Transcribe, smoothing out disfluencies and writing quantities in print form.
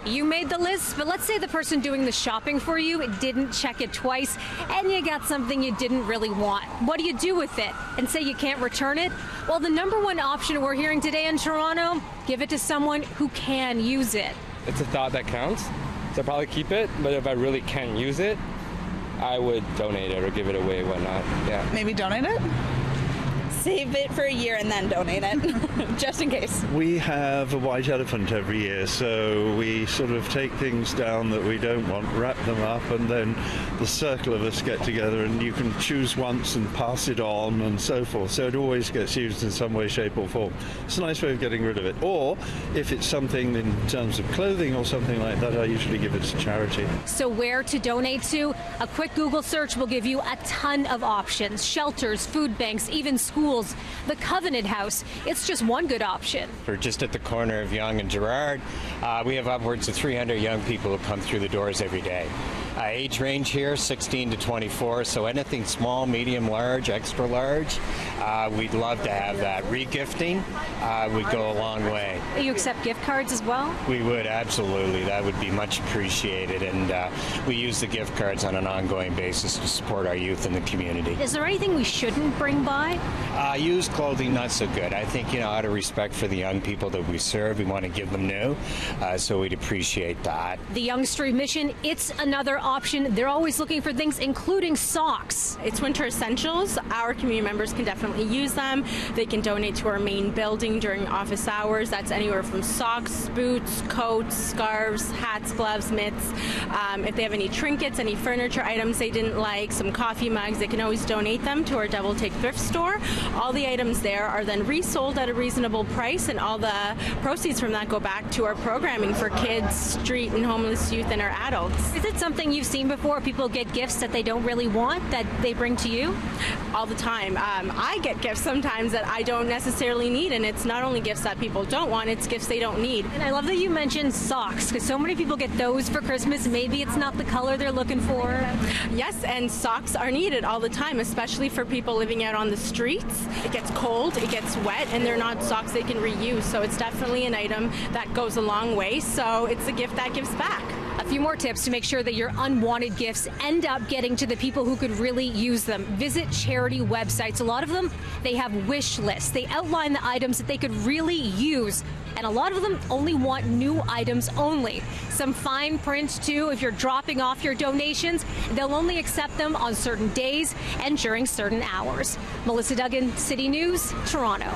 You made the list, but let's say the person doing the shopping for you didn't check it twice and you got something you didn't really want. What do you do with it? And say you can't return it? Well, the number one option we're hearing today in Toronto, give it to someone who can use it. It's a thought that counts, so I'll probably keep it, but if I really can't use it, I would donate it or give it away, whatnot. Yeah. Maybe donate it? Save it for a year and then donate it, just in case. We have a white elephant every year, so we sort of take things down that we don't want, wrap them up, and then the circle of us get together and you can choose once and pass it on and so forth. So it always gets used in some way, shape or form. It's a nice way of getting rid of it. Or if it's something in terms of clothing or something like that, I usually give it to charity. So where to donate to? A quick Google search will give you a ton of options. Shelters, food banks, even schools. The Covenant House, it's just one good option. We're just at the corner of Yonge and Gerrard. We have upwards of 300 young people who come through the doors every day. Age range here, 16 to 24, so anything small, medium, large, extra large, we'd love to have that. Regifting would go a long way. You accept gift cards as well? We would, absolutely. That would be much appreciated, and we use the gift cards on an ongoing basis to support our youth in the community. Is there anything we shouldn't bring by? Used clothing, not so good. I think, out of respect for the young people that we serve, we want to give them new, so we'd appreciate that. The Yonge Street Mission, it's another option. They're always looking for things, including socks. It's winter essentials. Our community members can definitely use them. They can donate to our main building during office hours. That's anywhere from socks, boots, coats, scarves, hats, gloves, mitts. If they have any trinkets, any furniture items they didn't like, some coffee mugs, they can always donate them to our Double Take thrift store. All the items there are then resold at a reasonable price, and all the proceeds from that go back to our programming for kids, street and homeless youth, and our adults. Is it something you've seen before? People get gifts that they don't really want that they bring to you? All the time. I get gifts sometimes that I don't necessarily need, and it's not only gifts that people don't want, it's gifts they don't need. And I love that you mentioned socks, because so many people get those for Christmas. Maybe it's not the color they're looking for. Yes, and socks are needed all the time, especially for people living out on the streets. It gets cold, it gets wet, and they're not socks they can reuse, so it's definitely an item that goes a long way, so it's a gift that gives back. A few more tips to make sure that your unwanted gifts end up getting to the people who could really use them. Visit charity websites. A lot of them, they have wish lists. They outline the items that they could really use. And a lot of them only want new items only. Some fine print too. If you're dropping off your donations, they'll only accept them on certain days and during certain hours. Melissa Duggan, City News, Toronto.